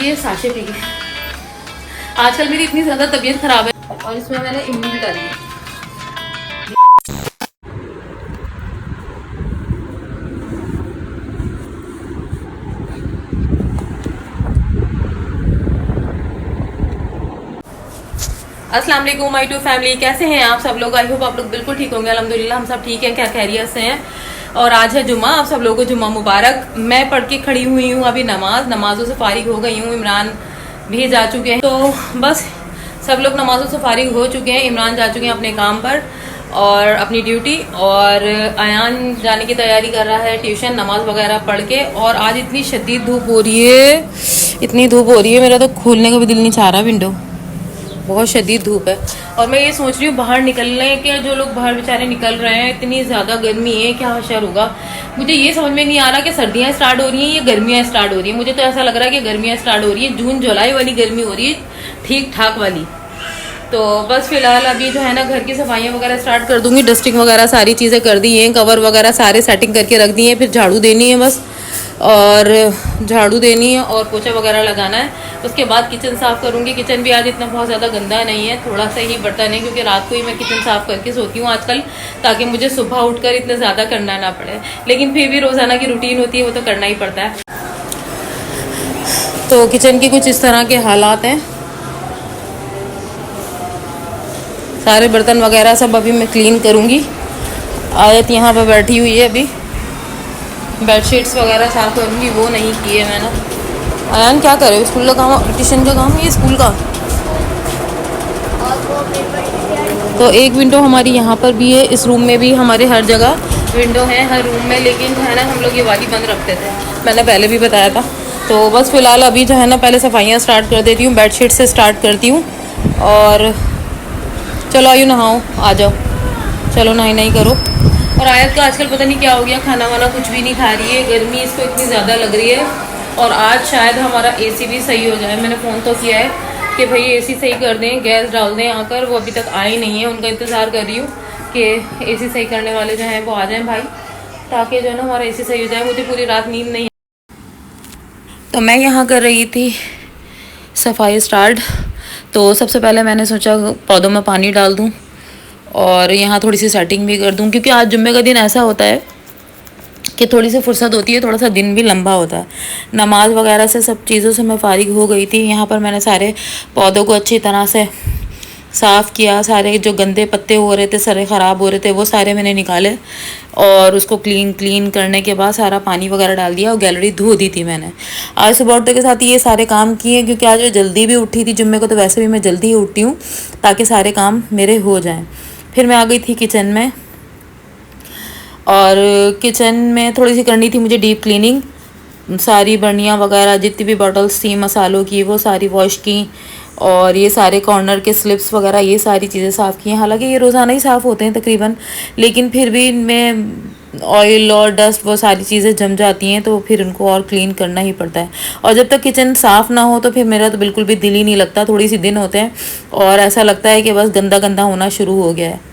ये sachet P गए। आजकल मेरी इतनी ज़्यादा तबीयत ख़राब है और इसमें मैंने इमली भी डाली है। अस्सलाम वालेकुम माय टू फैमिली, कैसे हैं आप सब लोग? आई होप आप लोग बिल्कुल ठीक होंगे। अल्हम्दुलिल्लाह हम सब ठीक हैं, क्या खैरियत से हैं। और आज है जुम्मा, आप सब लोगों को जुम्मा मुबारक। मैं पढ़ के खड़ी हुई हूँ अभी नमाजों से फारिग हो गई हूँ। इमरान भी जा चुके हैं, तो बस सब लोग नमाजों से फारिग हो चुके हैं। इमरान जा चुके हैं अपने काम पर और अपनी ड्यूटी, और अयान जाने की तैयारी कर रहा है ट्यूशन, नमाज वगैरह पढ़ के। और आज इतनी शदीद धूप हो रही है, इतनी धूप हो रही है, मेरा तो खोलने का भी दिल नहीं चाह रहा विंडो, बहुत शदीद धूप है। और मैं ये सोच रही हूँ बाहर निकलने के, जो लोग बाहर बेचारे निकल रहे हैं, इतनी ज़्यादा गर्मी है, क्या हशर होगा। मुझे ये समझ में नहीं आ रहा कि सर्दियाँ स्टार्ट हो रही हैं या गर्मियाँ स्टार्ट हो रही हैं। मुझे तो ऐसा लग रहा है कि गर्मियाँ स्टार्ट हो रही है, जून जुलाई वाली गर्मी हो रही है, ठीक ठाक वाली। तो बस फिलहाल अभी जो है ना घर की सफाइयाँ वगैरह स्टार्ट कर दूंगी। डस्टिंग वगैरह सारी चीज़ें कर दी हैं, कवर वगैरह सारे सेटिंग करके रख दिए हैं। फिर झाड़ू देनी है बस, और झाड़ू देनी है और पोछा वगैरह लगाना है। उसके बाद किचन साफ़ करूँगी। किचन भी आज इतना बहुत ज़्यादा गंदा नहीं है, थोड़ा सा ही बर्तन है, क्योंकि रात को ही मैं किचन साफ़ करके सोती हूँ आजकल, ताकि मुझे सुबह उठकर इतना ज़्यादा करना ना पड़े। लेकिन फिर भी रोज़ाना की रूटीन होती है, वो तो करना ही पड़ता है। तो किचन के कुछ इस तरह के हालात हैं। सारे बर्तन वगैरह सब अभी मैं क्लीन करूँगी। आयत यहाँ पर बैठी हुई है, अभी बेडशीट्स वगैरह साफ़ करूँगी, वो नहीं किए मैंने। अयान क्या करे, स्कूल का काम, ट्यूशन का काम, ये स्कूल का। तो एक विंडो हमारी यहाँ पर भी है, इस रूम में भी, हमारे हर जगह विंडो है हर रूम में, लेकिन है ना हम लोग ये वाली बंद रखते थे, मैंने पहले भी बताया था। तो बस फिलहाल अभी जो है ना पहले सफाइयाँ स्टार्ट कर देती हूँ, बेडशीट से स्टार्ट करती हूँ। और चलो आयु नहाओ, आ जाओ, चलो नहीं करो। और आयत का आजकल पता नहीं क्या हो गया, खाना वाना कुछ भी नहीं खा रही है, गर्मी इसको इतनी ज़्यादा लग रही है। और आज शायद हमारा एसी भी सही हो जाए। मैंने फ़ोन तो किया है कि भाई एसी सही कर दें, गैस डाल दें आकर। वो अभी तक आए नहीं है, उनका इंतज़ार कर रही हूँ कि एसी सही करने वाले जो हैं वो आ जाएं भाई, ताकि जो है ना हमारा एसी सही हो जाए। मुझे पूरी रात नींद नहीं। तो मैं यहाँ कर रही थी सफाई स्टार्ट। तो सबसे पहले मैंने सोचा पौधों में पानी डाल दूँ और यहाँ थोड़ी सी सेटिंग भी कर दूँ, क्योंकि आज जुम्मे का दिन ऐसा होता है कि थोड़ी सी फुर्सत होती है, थोड़ा सा दिन भी लंबा होता है। नमाज वगैरह से सब चीज़ों से मैं फारिग हो गई थी। यहाँ पर मैंने सारे पौधों को अच्छी तरह से साफ़ किया। सारे जो गंदे पत्ते हो रहे थे, सारे ख़राब हो रहे थे, वो सारे मैंने निकाले और उसको क्लीन करने के बाद सारा पानी वगैरह डाल दिया और गैलरी धो दी थी मैंने। आज सुबह उठने के साथ ये सारे काम किए, क्योंकि आज मैं जल्दी भी उठी थी जुम्मे को, तो वैसे भी मैं जल्दी ही उठती हूँ ताकि सारे काम मेरे हो जाएँ। फिर मैं आ गई थी किचन में, और किचन में थोड़ी सी करनी थी मुझे डीप क्लीनिंग। सारी बर्नियाँ वगैरह जितनी भी बॉटल्स थी मसालों की, वो सारी वॉश की, और ये सारे कॉर्नर के स्लिप्स वगैरह, ये सारी चीज़ें साफ़ की हैं। हालांकि ये रोज़ाना ही साफ़ होते हैं तकरीबन, लेकिन फिर भी मैं ऑयल और डस्ट वो सारी चीज़ें जम जाती हैं, तो फिर उनको और क्लीन करना ही पड़ता है। और जब तक किचन साफ़ ना हो तो फिर मेरा तो बिल्कुल भी दिल ही नहीं लगता। थोड़ी सी दिन होते हैं और ऐसा लगता है कि बस गंदा गंदा होना शुरू हो गया है।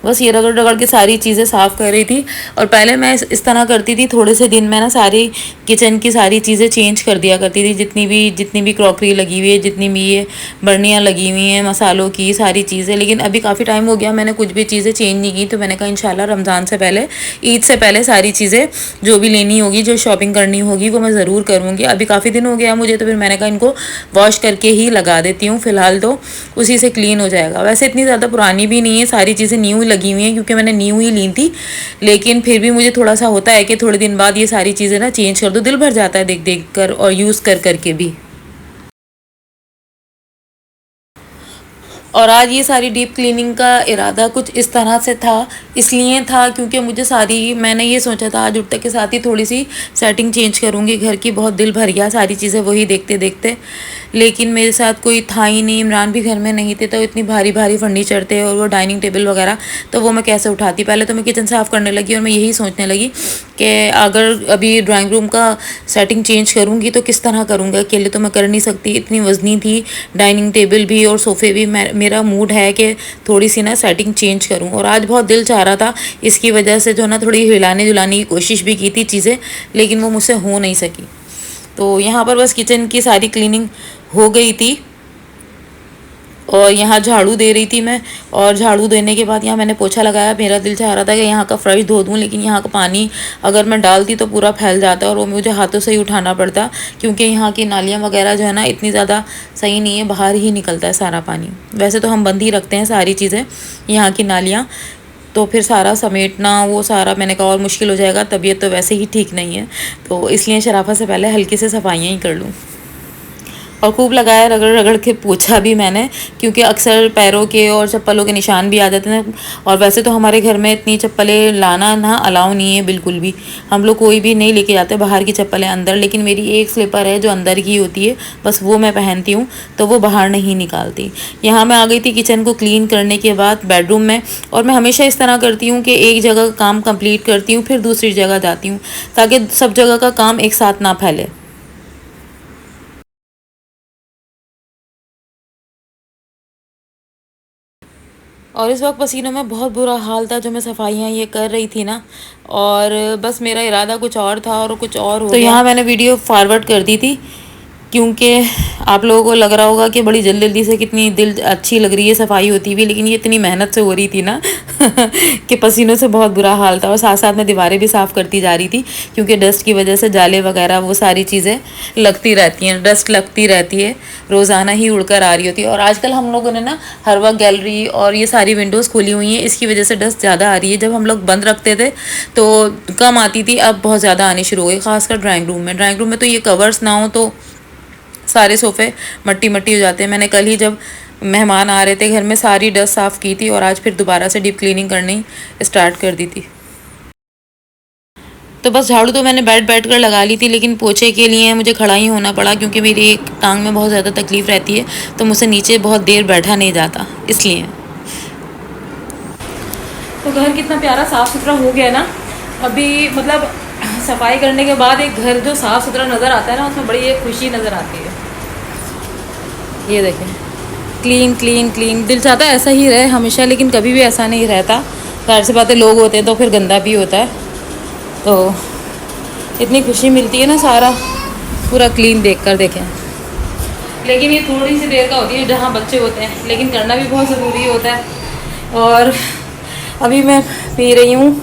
बस ये रगड़ के सारी चीज़ें साफ़ कर रही थी। और पहले मैं इस तरह करती थी, थोड़े से दिन में ना सारी किचन की सारी चीज़ें चेंज कर दिया करती थी, जितनी भी क्रॉकरी लगी हुई है, जितनी भी ये बर्नियाँ लगी हुई हैं मसालों की, सारी चीज़ें। लेकिन अभी काफ़ी टाइम हो गया, मैंने कुछ भी चीज़ें चेंज नहीं की। तो मैंने कहा इंशाल्लाह रमज़ान से पहले, ईद से पहले सारी चीज़ें जो भी लेनी होगी, जो शॉपिंग करनी होगी, वो मैं ज़रूर करूँगी। अभी काफ़ी दिन हो गया मुझे, तो फिर मैंने कहा इनको वॉश करके ही लगा देती हूँ फ़िलहाल, तो उसी से क्लीन हो जाएगा। वैसे इतनी ज़्यादा पुरानी भी नहीं है, सारी चीज़ें न्यू लगी हुई हैं, क्योंकि मैंने न्यू ही ली थी। लेकिन फिर भी मुझे थोड़ा सा होता है कि थोड़े दिन बाद ये सारी चीज़ें ना चेंज कर दो, दिल भर जाता है देख कर और यूज़ कर के भी। और आज ये सारी डीप क्लीनिंग का इरादा कुछ इस तरह से था, इसलिए था क्योंकि मैंने ये सोचा था आज उठते के साथ ही थोड़ी सी सेटिंग चेंज करूँगी घर की। बहुत दिल भर गया सारी चीज़ें वही देखते देखते, लेकिन मेरे साथ कोई था ही नहीं, इमरान भी घर में नहीं थे, तो इतनी भारी भारी फर्नीचर थे और वो डाइनिंग टेबल वगैरह, तो वो मैं कैसे उठाती। पहले तो मैं किचन साफ़ करने लगी और मैं यही सोचने लगी कि अगर अभी ड्राइंग रूम का सेटिंग चेंज करूँगी तो किस तरह करूँगी, अकेले तो मैं कर नहीं सकती, इतनी वज़नी थी डाइनिंग टेबल भी और सोफ़े भी। मेरा मूड है कि थोड़ी सी ना सेटिंग चेंज करूँ, और आज बहुत दिल चाह रहा था, इसकी वजह से जो ना थोड़ी हिलाने जुलाने की कोशिश भी की थी चीज़ें, लेकिन वो मुझसे हो नहीं सकी। तो यहाँ पर बस किचन की सारी क्लीनिंग हो गई थी और यहाँ झाड़ू दे रही थी मैं, और झाड़ू देने के बाद यहाँ मैंने पोछा लगाया। मेरा दिल चाह रहा था कि यहाँ का फ़र्श धो दूँ, लेकिन यहाँ का पानी अगर मैं डालती तो पूरा फैल जाता और वो मुझे हाथों से ही उठाना पड़ता, क्योंकि यहाँ की नालियाँ वगैरह जो है ना इतनी ज़्यादा सही नहीं है, बाहर ही निकलता है सारा पानी। वैसे तो हम बंद ही रखते हैं सारी चीज़ें यहाँ की नालियाँ, तो फिर सारा समेटना वो सारा, मैंने कहा और मुश्किल हो जाएगा, तबीयत तो वैसे ही ठीक नहीं है, तो इसलिए शराफत से पहले हल्की से सफाइयाँ ही कर लूँ। और खूब लगाया, रगड़ रगड़ के पोछा भी मैंने, क्योंकि अक्सर पैरों के और चप्पलों के निशान भी आ जाते हैं। और वैसे तो हमारे घर में इतनी चप्पलें लाना ना अलाउ नहीं है बिल्कुल भी, हम लोग कोई भी नहीं लेके जाते बाहर की चप्पलें अंदर, लेकिन मेरी एक स्लीपर है जो अंदर की होती है, बस वो मैं पहनती हूँ, तो वो बाहर नहीं निकालती। यहाँ मैं आ गई थी किचन को क्लीन करने के बाद बेडरूम में, और मैं हमेशा इस तरह करती हूँ कि एक जगह का काम कंप्लीट करती हूँ फिर दूसरी जगह जाती हूँ, ताकि सब जगह का काम एक साथ ना फैले। और इस वक्त पसीनों में बहुत बुरा हाल था जो मैं सफाइयाँ ये कर रही थी ना, और बस मेरा इरादा कुछ और था और कुछ और हो गया। तो यहाँ मैंने वीडियो फॉरवर्ड कर दी थी, क्योंकि आप लोगों को लग रहा होगा कि बड़ी जल्दी जल्दी से कितनी दिल अच्छी लग रही है सफाई होती हुई, लेकिन ये इतनी मेहनत से हो रही थी ना कि पसीनों से बहुत बुरा हाल था। और साथ साथ में दीवारें भी साफ़ करती जा रही थी, क्योंकि डस्ट की वजह से जाले वगैरह वो सारी चीज़ें लगती रहती हैं, डस्ट लगती रहती है, रोज़ाना ही उड़कर आ रही होती है। और आजकल हम लोगों ने ना हर वक्त गैलरी और ये सारी विंडोज़ खुली हुई हैं, इसकी वजह से डस्ट ज़्यादा आ रही है। जब हम लोग बंद रखते थे तो कम आती थी, अब बहुत ज़्यादा आनी शुरू हो गई, ख़ासकर ड्राइंग रूम में। ड्राइंग रूम में तो ये कवर्स ना हो तो सारे सोफ़े मट्टी मट्टी हो जाते हैं। मैंने कल ही जब मेहमान आ रहे थे घर में सारी डस्ट साफ़ की थी, और आज फिर दोबारा से डीप क्लीनिंग करनी स्टार्ट कर दी थी। तो बस झाड़ू तो मैंने बैठ कर लगा ली थी, लेकिन पोछे के लिए मुझे खड़ा ही होना पड़ा, क्योंकि मेरी एक टांग में बहुत ज़्यादा तकलीफ़ रहती है, तो मुझसे नीचे बहुत देर बैठा नहीं जाता, इसलिए। तो घर कितना प्यारा साफ़ सुथरा हो गया ना अभी, मतलब सफाई करने के बाद एक घर जो साफ़ सुथरा नज़र आता है ना, उसमें बड़ी एक खुशी नज़र आती है। ये देखें, क्लीन क्लीन क्लीन, दिल चाहता है ऐसा ही रहे हमेशा, लेकिन कभी भी ऐसा नहीं रहता। ज़ाहिर सी बात है, लोग होते हैं तो फिर गंदा भी होता है, तो इतनी खुशी मिलती है ना सारा पूरा क्लीन देख कर। देखें, लेकिन ये थोड़ी सी देर का होती है जहाँ बच्चे होते हैं, लेकिन करना भी बहुत ज़रूरी होता है। और अभी मैं पी रही हूँ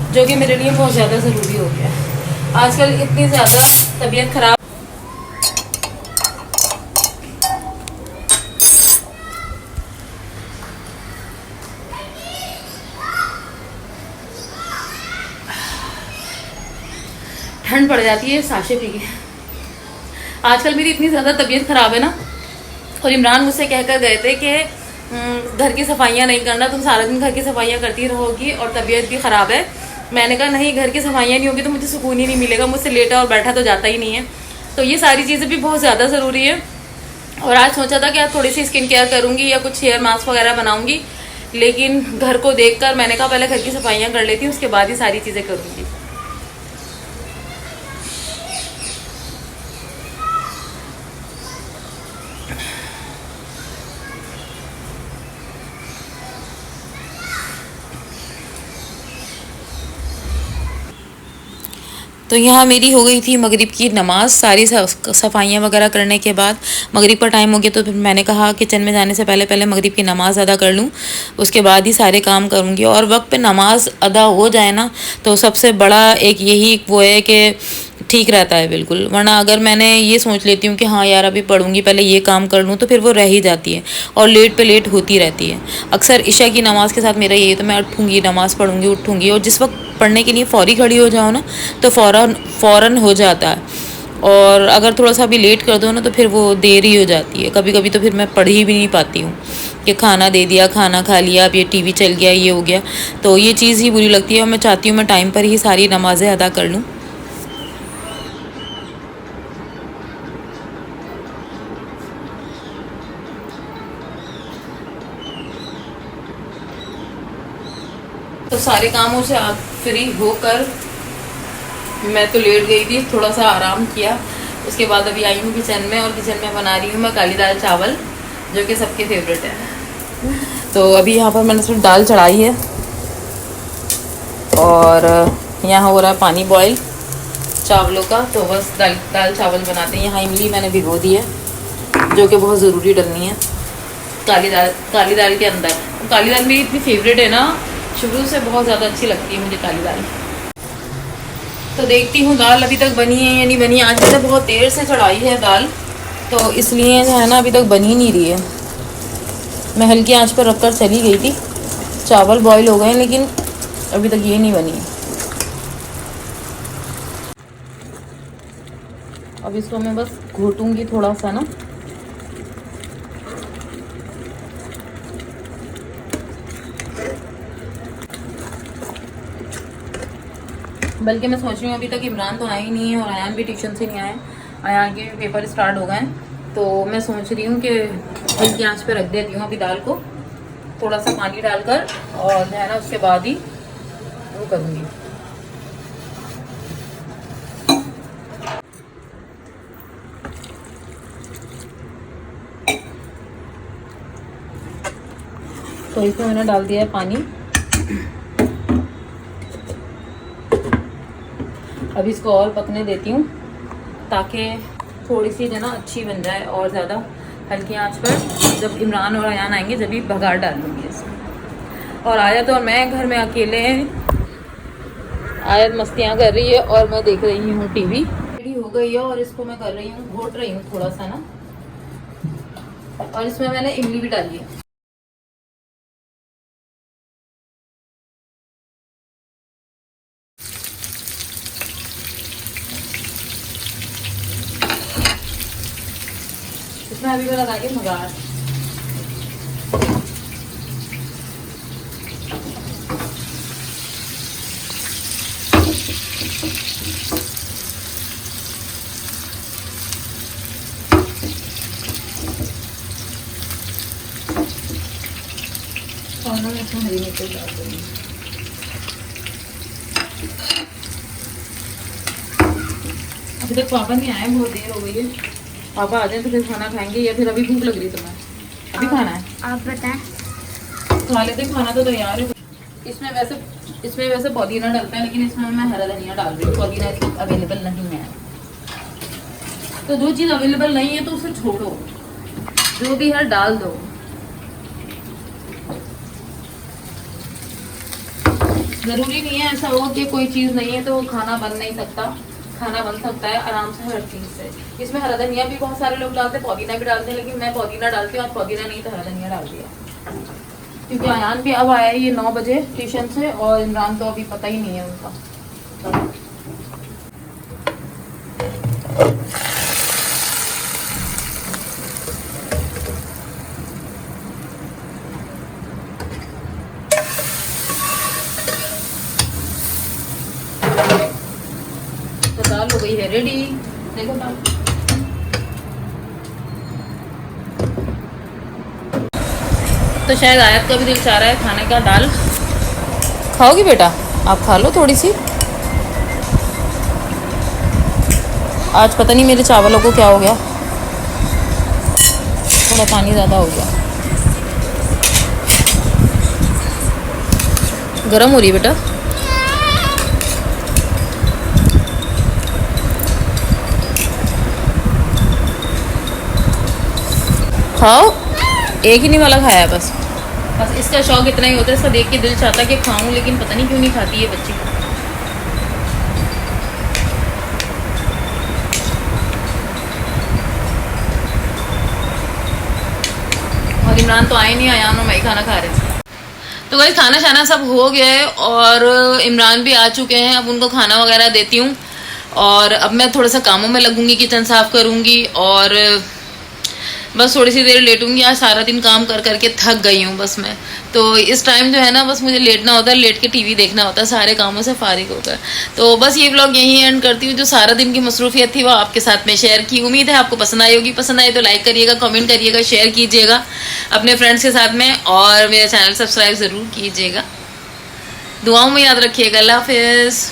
जो कि मेरे लिए बहुत ज़्यादा ज़रूरी हो गया है आजकल, इतनी ज़्यादा तबीयत ख़राब। ठंड पड़ जाती है साशे पी के। आजकल मेरी इतनी ज़्यादा तबीयत ख़राब है ना, और इमरान मुझसे कहकर गए थे कि घर की सफाइयाँ नहीं करना, तुम सारा दिन घर की सफाइयाँ करती रहोगी और तबीयत भी ख़राब है। मैंने कहा नहीं, घर की सफाइयाँ नहीं होगी तो मुझे सुकून ही नहीं मिलेगा, मुझसे लेटा और बैठा तो जाता ही नहीं है। तो ये सारी चीज़ें भी बहुत ज़्यादा ज़रूरी है। और आज सोचा था कि आज थोड़ी सी स्किन केयर करूँगी या कुछ हेयर मास्क वगैरह बनाऊँगी, लेकिन घर को देखकर मैंने कहा पहले घर की सफाइयाँ कर लेती हूँ, उसके बाद ही सारी चीज़ें करूँगी। तो यहाँ मेरी हो गई थी मगरिब की नमाज़, सारी सफाइयाँ वगैरह करने के बाद मगरिब का टाइम हो गया, तो फिर मैंने कहा किचन में जाने से पहले पहले मगरिब की नमाज़ अदा कर लूँ, उसके बाद ही सारे काम करूँगी। और वक्त पे नमाज़ अदा हो जाए ना तो सबसे बड़ा एक यही वो है कि ठीक रहता है बिल्कुल। वरना अगर मैंने ये सोच लेती हूँ कि हाँ यार अभी पढ़ूंगी, पहले ये काम कर लूँ, तो फिर वो रह ही जाती है और लेट पे लेट होती रहती है। अक्सर इशा की नमाज़ के साथ मेरा ये, तो मैं उठूँगी, नमाज़ पढ़ूँगी, उठूँगी, और जिस वक्त पढ़ने के लिए फ़ौरी खड़ी हो जाओ ना तो फ़ौरन हो जाता है। और अगर थोड़ा सा भी लेट कर दो ना तो फिर वो देर ही हो जाती है। कभी कभी तो फिर मैं पढ़ ही भी नहीं पाती हूँ कि खाना दे दिया, खाना खा लिया, अब ये टीवी चल गया, ये हो गया। तो ये चीज़ ही बुरी लगती है और मैं चाहती हूँ मैं टाइम पर ही सारी नमाज़ें अदा कर लूँ। तो सारे कामों से आप फ्री होकर मैं तो लेट गई थी, थोड़ा सा आराम किया। उसके बाद अभी आई हूँ किचन में और किचन में बना रही हूँ मैं काली दाल चावल, जो कि सबके फेवरेट है। तो अभी यहाँ पर मैंने सिर्फ दाल चढ़ाई है और यहाँ हो रहा है पानी बॉईल चावलों का। तो बस दाल चावल बनाते हैं। यहाँ इमली मैंने भिगो दी है, जो कि बहुत ज़रूरी डलनी है काली दाल के अंदर। काली दाल मेरी इतनी फेवरेट है ना, शुरू से बहुत ज़्यादा अच्छी लगती है मुझे काली दाल। तो देखती हूँ दाल अभी तक बनी है या नहीं बनी। आज मैंने बहुत देर से चढ़ाई है दाल, तो इसलिए जो है ना अभी तक बनी नहीं रही है। मैं हल्की आंच पर रखकर चली गई थी। चावल बॉईल हो गए लेकिन अभी तक ये नहीं बनी है। अब इसको मैं बस घोटूंगी थोड़ा सा ना। बल्कि मैं सोच रही हूँ अभी तक इमरान तो आया ही नहीं है और अयान भी ट्यूशन से नहीं आए। अयान के पेपर स्टार्ट हो गए हैं, तो मैं सोच रही हूँ कि हल्की आंच पे रख देती हूँ अभी दाल को, थोड़ा सा पानी डालकर, और जो है ना उसके बाद ही वो करूँगी। तो इसमें मैंने डाल दिया है पानी। अब इसको और पकने देती हूँ ताकि थोड़ी सी जो ना अच्छी बन जाए और ज़्यादा हल्की आंच पर। जब इमरान और अयान आएंगे जब भी बघार डाल दूँगी इसमें। और आयत और मैं घर में अकेले हैं। आयत मस्तियाँ कर रही है और मैं देख रही हूँ टीवी। रेडी हो गई है और इसको मैं कर रही हूँ, घोट रही हूँ थोड़ा सा ना। और इसमें मैंने इमली भी डाली है। इसमें अभी मैं लगाएंगे बघार। और मैं इसमें हरी मिर्च डाल दूँगी। अभी तक पापा नहीं आए, बहुत देर हो गई है। पापा आ जाए तो फिर खाना खाएंगे, या फिर अभी भूख लग रही तुम्हें? अभी खाना है? आप बताएं। खा लेते, खाना तो तैयार है। इसमें वैसे पुदीना डलता है, लेकिन इसमें मैं हरा धनिया डाल रही हूँ। पुदीना अवेलेबल नहीं है, तो जो चीज़ अवेलेबल नहीं है तो उसे छोड़ो, जो भी है डाल दो। ज़रूरी नहीं है ऐसा हो कि कोई चीज़ नहीं है तो खाना बन नहीं सकता। खाना बन सकता है आराम से हर चीज़ से। इसमें हरा धनिया भी बहुत सारे लोग डालते हैं, पुदीना भी डालते हैं, लेकिन मैं पुदीना डालती हूँ। आज पुदीना नहीं तो हरा धनिया डाल दिया, क्योंकि अयान भी अब आया है ये 9 बजे ट्यूशन से, और इमरान तो अभी पता ही नहीं है उनका। तो दाल हो गई है रेडी, देखो दाल। तो शायद आयत का भी दिल चाह रहा है खाने का। दाल खाओगी बेटा? आप खा लो थोड़ी सी। आज पता नहीं मेरे चावलों को क्या हो गया, थोड़ा पानी ज़्यादा हो गया। गरम हो रही है बेटा। खाओ, एक ही नहीं वाला खाया है बस इसका शौक इतना ही होता है। इसका देख के दिल चाहता है कि खाऊं, लेकिन पता नहीं क्यों नहीं खाती है बच्ची। और इमरान तो आए नहीं, आया मैं ही खाना खा रहे थे। तो गाइस खाना शाना सब हो गया है और इमरान भी आ चुके हैं। अब उनको खाना वगैरह देती हूँ और अब मैं थोड़ा सा कामों में लगूंगी, किचन साफ करूंगी और बस थोड़ी सी देर लेटूंगी। आज सारा दिन काम कर करके थक गई हूँ बस मैं। तो इस टाइम जो है ना बस मुझे लेटना होता है, लेट के टीवी देखना होता है सारे कामों से फारिग होकर। तो बस ये व्लॉग यहीं एंड करती हूँ। जो सारा दिन की मसरूफियत थी वो आपके साथ में शेयर की। उम्मीद है आपको पसंद आई होगी। पसंद आए तो लाइक करिएगा, कमेंट करिएगा, शेयर कीजिएगा अपने फ्रेंड्स के साथ में और मेरा चैनल सब्सक्राइब ज़रूर कीजिएगा। दुआओं में याद रखिएगा। अल्लाह हाफिज़।